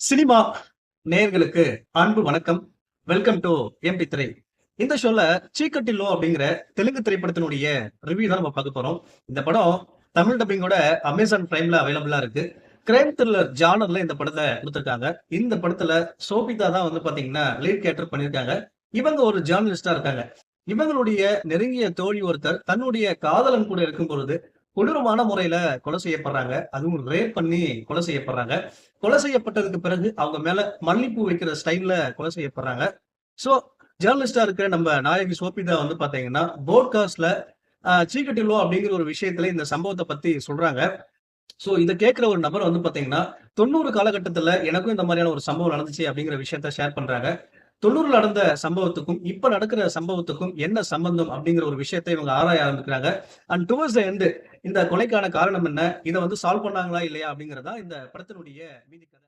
Cinema நேயர்களுக்கு அன்பு வணக்கம். வெல்கம் டு எம்டி திரை. இந்த ஷோல சீக்கட்டில்லோ அப்படிங்கிற தெலுங்கு திரைப்படத்தினுடைய ரிவ்யூ தான் நம்ம பார்க்க போறோம். இந்த படம் தமிழ் டப்பிங்கோட அமேசான் பிரைம்ல அவைலபிளா இருக்கு. கிரைம் த்ரில்லர் ஜானர்ல இந்த படத்த குடுத்திருக்காங்க. இந்த படத்துல சோபிதா தான் வந்து பாத்தீங்கன்னா லீட் கேரக்டர் பண்ணியிருக்காங்க. இவங்க ஒரு ஜர்னலிஸ்டா இருக்காங்க. இவங்களுடைய நெருங்கிய தோழி ஒருத்தர் தன்னுடைய காதலன் கூட இருக்கும் பொழுது கொடூரமான முறையில கொலை செய்யப்படுறாங்க. அதுவும் ரேப் பண்ணி கொலை செய்யப்படுறாங்க. கொலை செய்யப்பட்டதுக்கு பிறகு அவங்க மேல மல்லிப்பூ வைக்கிற ஸ்டைல்ல கொலை செய்யப்படுறாங்க. சோ, ஜர்னலிஸ்ட்டா இருக்கிற நம்ம நாயகி சோபிதா வந்து பாத்தீங்கன்னா, போட்காஸ்ட்ல சீக்கட்டில்லோ அப்படிங்கிற ஒரு விஷயத்துல இந்த சம்பவத்த பத்தி சொல்றாங்க. சோ, இத கேட்கிற ஒரு நபர் வந்து பாத்தீங்கன்னா, 90 காலகட்டத்துல எனக்கும் இந்த மாரியான ஒரு சம்பவம் நடந்துச்சு அப்படிங்கிற விஷயத்த ஷேர் பண்றாங்க. 90ல நடந்த சம்பவத்துக்கும், இப்ப நடக்கிற சம்பவத்துக்கும் என்ன சம்பந்தம் அப்படிங்கிற ஒரு விஷயத்த இவங்க ஆராய ஆரம்பிக்கிறாங்க. அண்ட் டுவர்ட்ஸ் த எண்ட் இந்த கொலைக்கான காரணம் என்ன? இத வந்து சால்வ் பண்ணாங்களா இல்லையா? அப்படிங்கிறது தான் இந்த படத்தினுடைய மீதி கதை.